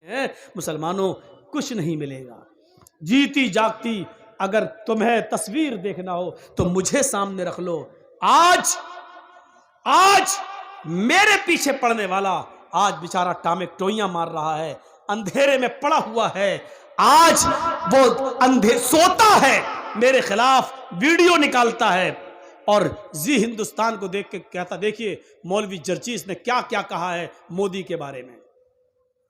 है मुसलमानों, कुछ नहीं मिलेगा। जीती जागती अगर तुम्हें तस्वीर देखना हो तो मुझे सामने रख लो। आज आज मेरे पीछे पड़ने वाला आज बेचारा टामेक टोइयां मार रहा है, अंधेरे में पड़ा हुआ है। आज वो अंधे सोता है, मेरे खिलाफ वीडियो निकालता है और जी हिंदुस्तान को देख के कहता, देखिए मौलवी जर्जीस ने क्या क्या कहा है मोदी के बारे में,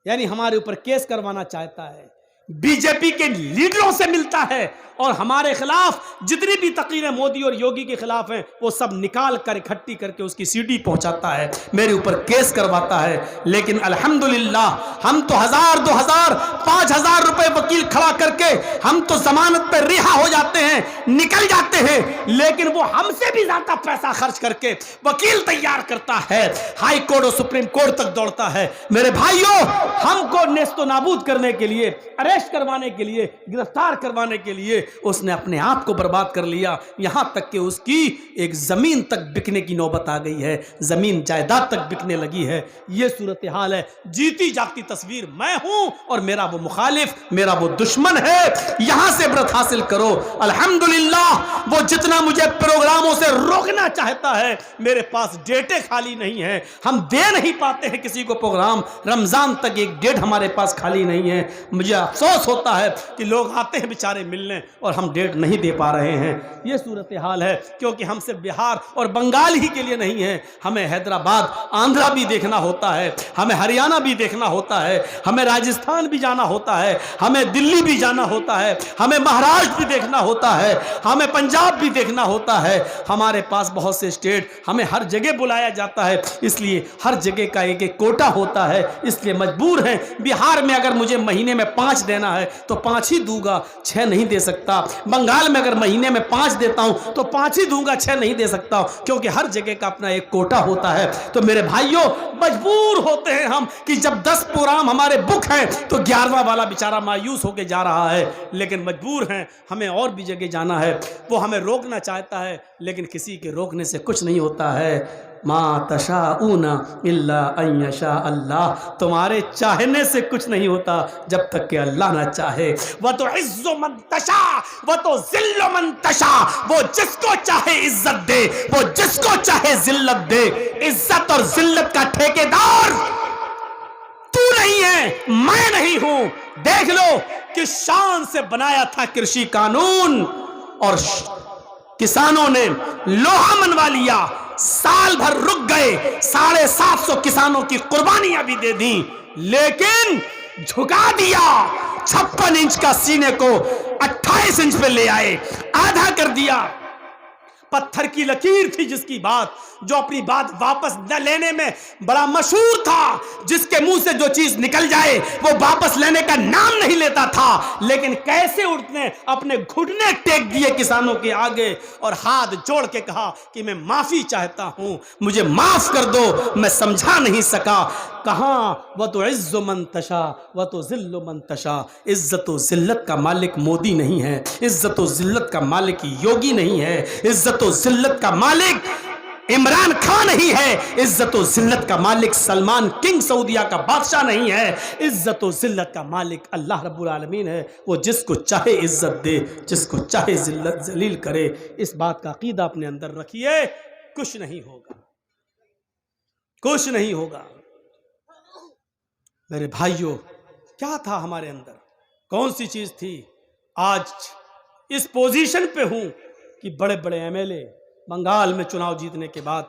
यानी हमारे ऊपर केस करवाना चाहता है, बीजेपी के लीडरों से मिलता है और हमारे खिलाफ जितनी भी तकरीरें मोदी और योगी के खिलाफ हैं वो सब निकाल कर इकट्ठी करके उसकी सीडी पहुंचाता है, मेरे ऊपर केस करवाता है। लेकिन अल्हम्दुलिल्लाह हम तो 1000, 2000, 5000 रुपए वकील खड़ा करके हम तो जमानत पर रिहा हो जाते हैं, निकल जाते हैं, लेकिन वो हमसे भी ज्यादा पैसा खर्च करके वकील तैयार करता है, हाई कोर्ट और सुप्रीम कोर्ट तक दौड़ता है। मेरे भाइयों, हमको नेस्तो नाबूद करने के लिए, अरेस्ट करवाने के लिए, गिरफ्तार करवाने के लिए उसने अपने आप को बर्बाद कर लिया। यहां तक कि उसकी एक जमीन तक बिकने की नौबत आ गई है, जमीन जायदाद तक बिकने लगी है। यह सूरत हाल है। जीती जागती तस्वीर मैं हूं और मेरा वो मुखालिफ, मेरा वो दुश्मन है। यहां से इबरत हासिल करो। अल्हम्दुलिल्लाह वो जितना मुझे प्रोग्रामों से रोकना चाहता है, मेरे पास डेटें खाली नहीं है, हम दे नहीं पाते हैं किसी को प्रोग्राम। रमजान तक एक डेट हमारे पास खाली नहीं है। मुझे अफसोस होता है कि लोग आते हैं बेचारे मिलने और हम डेट नहीं दे पा रहे हैं। यह सूरत हाल है, क्योंकि हम सिर्फ बिहार और बंगाल ही के लिए नहीं है, हमें हैदराबाद, आंध्रा भी देखना होता है, हमें हरियाणा भी देखना होता है, हमें राजस्थान भी जाना होता है, हमें दिल्ली भी जाना होता है, हमें महाराष्ट्र भी देखना होता है, हमें पंजाब भी देखना होता है। हमारे पास बहुत से स्टेट, हमें हर जगह बुलाया जाता है, इसलिए हर जगह का एक एक कोटा होता है, इसलिए मजबूर हैं। बिहार में अगर मुझे महीने में 5 देना है तो 5 ही दूंगा, 6 नहीं दे सकता। बंगाल में अगर महीने में 5 देता हूं तो 5 ही दूंगा, 6 नहीं दे सकता, क्योंकि हर जगह का अपना एक कोटा होता है। तो मेरे भाइयों, मजबूर होते हैं हम कि जब 10 प्रोग्राम हमारे बुक हैं तो 11वां वाला बेचारा मायूस होकर जा रहा है, लेकिन मजबूर हैं, हमें और भी जगह जाना है। वो हमें रोकना चाहता है, लेकिन किसी के रोकने से कुछ नहीं होता है। मा तशाऊना इल्ला अन यशा अल्लाह, तुम्हारे चाहने से कुछ नहीं होता जब तक कि अल्लाह ना चाहे। वह तो इज्जो मन तशा वह तो जिल्लो मन तशा, वो जिसको चाहे इज्जत दे, वो जिसको चाहे जिल्लत दे। इज्जत और जिल्लत का ठेकेदार तू नहीं है, मैं नहीं हूं। देख लो कि शान से बनाया था कृषि कानून और किसानों ने लोहा मनवा लिया, साल भर रुक गए, 750 किसानों की कुर्बानियां भी दे दी, लेकिन झुका दिया। 56 इंच का सीने को 28 इंच पे ले आए, आधा कर दिया। पत्थर की लकीर थी जिसकी बात, जो अपनी बात वापस न लेने में बड़ा मशहूर था, जिसके मुंह से जो चीज निकल जाए वो वापस लेने का नाम नहीं लेता था। लेकिन कैसे उठने अपने घुटने टेक दिए किसानों के आगे और हाथ जोड़ के कहा कि मैं माफी चाहता हूं, मुझे माफ कर दो, मैं समझा नहीं सका। कहां वह तो इज्जो मन तशा वह तो जिल्लो मन तशा। इज्जत व जिल्लत का मालिक मोदी नहीं है, इज्जत व जिल्लत का मालिक योगी नहीं है, इज्जत व जिल्लत का मालिक इमरान खान नहीं है, इज्जत व जिल्लत का मालिक सलमान किंग सऊदिया का बादशाह नहीं है। इज्जत व जिल्लत का मालिक अल्लाह रब्बुल आलमीन है। वो जिसको चाहे इज्जत दे, जिसको चाहे जिल्लत जलील करे। इस बात का अकीदा अपने अंदर रखिए, कुछ नहीं होगा, कुछ नहीं होगा। मेरे भाइयों, क्या था हमारे अंदर, कौन सी चीज थी? आज इस पोजीशन पे हूं कि बड़े बड़े एमएलए बंगाल में चुनाव जीतने के बाद,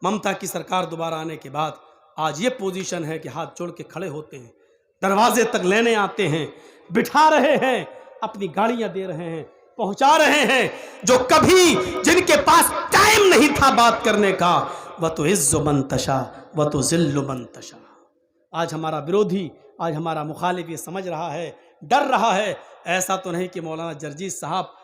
ममता की सरकार दोबारा आने के बाद, आज ये पोजीशन है कि हाथ जोड़ के खड़े होते हैं, दरवाजे तक लेने आते हैं, बिठा रहे हैं, अपनी गाड़ियां दे रहे हैं, पहुंचा रहे हैं। जो कभी जिनके पास टाइम नहीं था बात करने का, वह तो इज्जो मन तशा वह तो जिल्लो मन तशा। आज हमारा विरोधी, आज हमारा मुखालिफ ये समझ रहा है, डर रहा है। ऐसा तो नहीं कि मौलाना जर्जीस साहब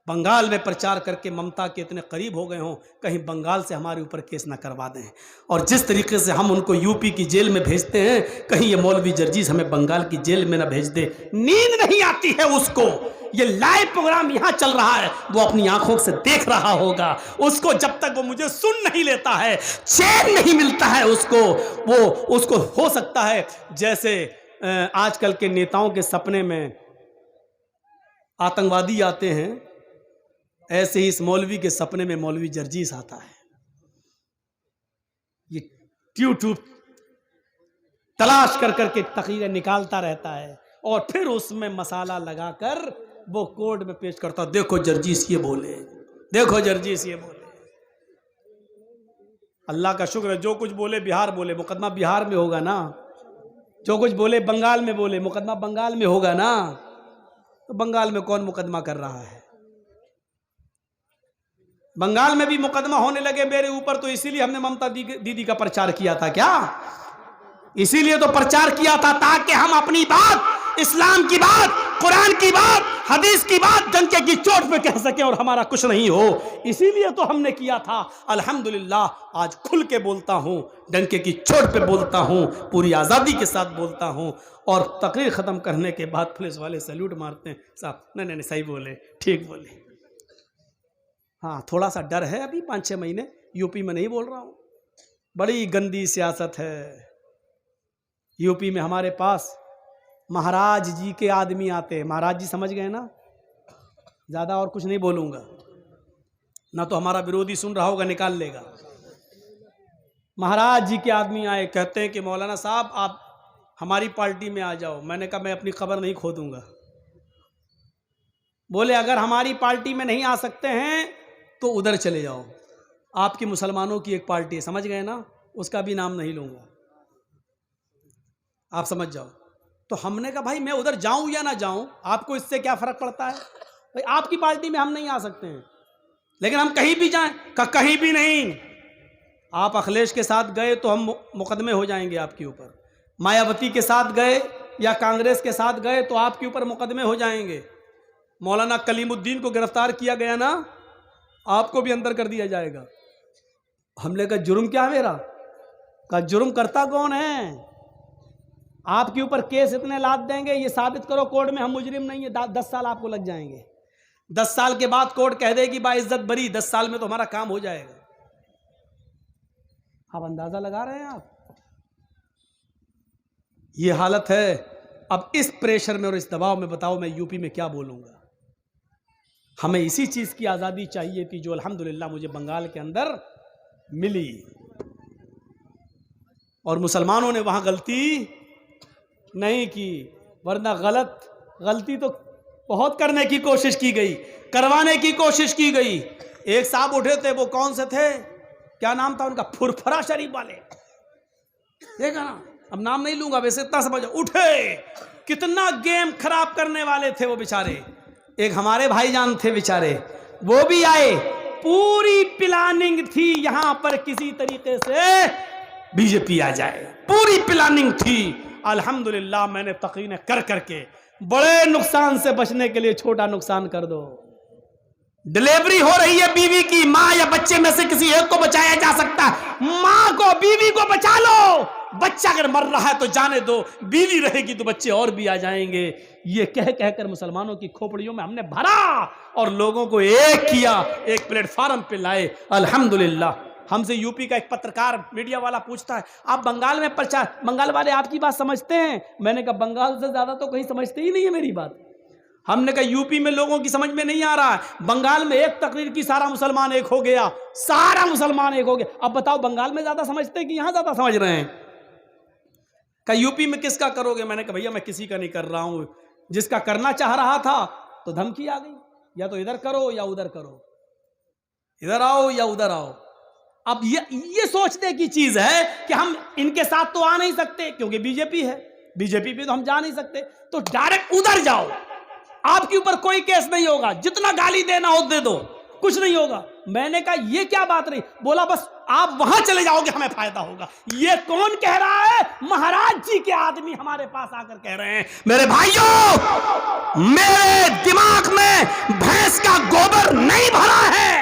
बंगाल में प्रचार करके ममता के इतने करीब हो गए हों, कहीं बंगाल से हमारे ऊपर केस ना करवा दें। और जिस तरीके से हम उनको यूपी की जेल में भेजते हैं, कहीं ये मौलवी जर्जीस हमें बंगाल की जेल में ना भेज दे। नींद नहीं आती है उसको, ये लाइव प्रोग्राम यहां चल रहा है, वो अपनी आंखों से देख रहा होगा। उसको जब तक वो मुझे सुन नहीं लेता है, चैन नहीं मिलता है उसको। वो उसको हो सकता है जैसे आजकल के नेताओं के सपने में आतंकवादी आते हैं, ऐसे ही इस मौलवी के सपने में मौलवी जर्जीस आता है। ये यूट्यूब तलाश कर करके तकरीरें निकालता रहता है और फिर उसमें मसाला लगाकर वो कोर्ट में पेश करता, देखो जर्जीस ये बोले, देखो जर्जीस ये बोले। अल्लाह का शुक्र है, जो कुछ बोले बिहार बोले, मुकदमा बिहार में होगा ना। जो कुछ बोले बंगाल में बोले, मुकदमा बंगाल में होगा ना। तो बंगाल में कौन मुकदमा कर रहा है? बंगाल में भी मुकदमा होने लगे मेरे ऊपर, तो इसीलिए हमने ममता दीदी का प्रचार किया था। क्या इसीलिए तो प्रचार किया था, ताकि हम अपनी बात, इस्लाम की बात, कुरान की बात, हदीस की बात डंके की चोट पे कह सके और हमारा कुछ नहीं हो। इसीलिए तो हमने किया था। अल्हम्दुलिल्लाह आज खुल के बोलता हूं, डंके की चोट पे बोलता हूं, पूरी आज़ादी के साथ बोलता हूं। और तकरीर ख़त्म करने के बाद पुलिस वाले सैल्यूट मारते हैं, साहब नहीं नहीं सही बोले, ठीक बोले। हाँ, थोड़ा सा डर है अभी 5-6 महीने, यूपी में नहीं बोल रहा हूँ। बड़ी गंदी सियासत है यूपी में। हमारे पास महाराज जी के आदमी आते हैं, महाराज जी समझ गए ना, ज़्यादा और कुछ नहीं बोलूँगा, ना तो हमारा विरोधी सुन रहा होगा निकाल लेगा। महाराज जी के आदमी आए, कहते हैं कि मौलाना साहब आप हमारी पार्टी में आ जाओ। मैंने कहा मैं अपनी कब्र नहीं खोदूँगा। बोले अगर हमारी पार्टी में नहीं आ सकते हैं तो उधर चले जाओ, आपकी मुसलमानों की एक पार्टी है, समझ गए ना, उसका भी नाम नहीं लूँगा, आप समझ जाओ। तो हमने कहा भाई मैं उधर जाऊं या ना जाऊं, आपको इससे क्या फर्क पड़ता है? भाई आपकी पार्टी में हम नहीं आ सकते हैं, लेकिन हम कहीं भी जाएं। कहीं भी नहीं। आप अखिलेश के साथ गए तो हम मुकदमे हो जाएंगे आपके ऊपर, मायावती के साथ गए या कांग्रेस के साथ गए तो आपके ऊपर मुकदमे हो जाएंगे। मौलाना कलीमुद्दीन को गिरफ्तार किया गया ना, आपको भी अंदर कर दिया जाएगा। हमने कहा जुर्म क्या है मेरा? कहा जुर्म करता कौन है? आपके ऊपर केस इतने लाद देंगे, ये साबित करो कोर्ट में हम मुजरिम नहीं है, 10 साल आपको लग जाएंगे। 10 साल के बाद कोर्ट कह देगी बाइज्जत बरी, 10 साल में तो हमारा काम हो जाएगा। आप अंदाजा लगा रहे हैं आप, ये हालत है। अब इस प्रेशर में और इस दबाव में बताओ मैं यूपी में क्या बोलूंगा? हमें इसी चीज की आजादी चाहिए थी जो अल्हम्दुलिल्लाह मुझे बंगाल के अंदर मिली, और मुसलमानों ने वहां गलती नहीं की, वरना गलती तो बहुत करने की कोशिश की गई, करवाने की कोशिश की गई। एक साहब उठे थे, वो कौन से थे, क्या नाम था उनका, फुरफरा शरीफ वाले, देखा ना, अब नाम नहीं लूंगा, वैसे इतना समझो, उठे, कितना गेम खराब करने वाले थे वो बेचारे। एक हमारे भाईजान थे बेचारे, वो भी आए, पूरी प्लानिंग थी यहां पर किसी तरीके से बीजेपी आ जाए, पूरी प्लानिंग थी। अल्हम्दुलिल्लाह मैंने तकीने कर करके बड़े नुकसान से बचने के लिए छोटा नुकसान कर दो। डिलीवरी हो रही है बीवी की, माँ या बच्चे में से किसी एक को बचाया जा सकता है, माँ को बीवी को बचा लो। बच्चा अगर मर रहा है तो जाने दो, बीवी रहेगी तो बच्चे और भी आ जाएंगे। ये कह कहकर मुसलमानों की खोपड़ियों में हमने भरा और लोगों को एक किया, एक प्लेटफार्म पे लाए। अल्हम्दुलिल्लाह हमसे यूपी का एक पत्रकार मीडिया वाला पूछता है आप बंगाल में प्रचार, बंगाल वाले आपकी बात समझते हैं? मैंने कहा बंगाल से ज्यादा तो कहीं समझते ही नहीं है मेरी बात। हमने कहा यूपी में लोगों की समझ में नहीं आ रहा है, बंगाल में एक तकरीर की सारा मुसलमान एक हो गया, सारा मुसलमान एक हो गया। अब बताओ बंगाल में ज्यादा समझते हैं कि यहां ज्यादा समझ रहे हैं? कहा यूपी में किसका करोगे? मैंने कहा भैया मैं किसी का नहीं कर रहा हूं, जिसका करना चाह रहा था तो धमकी आ गई, या तो इधर करो या उधर करो, इधर आओ या उधर आओ। अब ये सोचने की चीज है कि हम इनके साथ तो आ नहीं सकते क्योंकि बीजेपी है, बीजेपी पे तो हम जा नहीं सकते, तो डायरेक्ट उधर जाओ, आपके ऊपर कोई केस नहीं होगा, जितना गाली देना हो दे दो, कुछ नहीं होगा। मैंने कहा ये क्या बात रही? बोला बस आप वहां चले जाओगे हमें फायदा होगा। ये कौन कह रहा है? महाराज जी के आदमी हमारे पास आकर कह रहे हैं। मेरे भाइयों, मेरे दिमाग में भैंस का गोबर नहीं भरा है,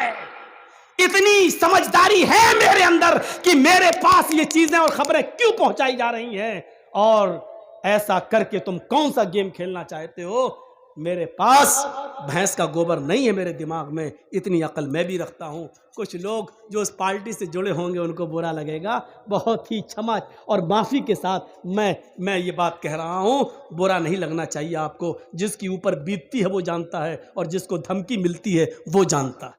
इतनी समझदारी है मेरे अंदर कि मेरे पास ये चीजें और खबरें क्यों पहुंचाई जा रही हैं, और ऐसा करके तुम कौन सा गेम खेलना चाहते हो। मेरे पास भैंस का गोबर नहीं है मेरे दिमाग में, इतनी अकल मैं भी रखता हूँ। कुछ लोग जो उस पार्टी से जुड़े होंगे उनको बुरा लगेगा, बहुत ही क्षमा और माफ़ी के साथ मैं ये बात कह रहा हूँ, बुरा नहीं लगना चाहिए आपको। जिसकी ऊपर बीतती है वो जानता है, और जिसको धमकी मिलती है वो जानता है।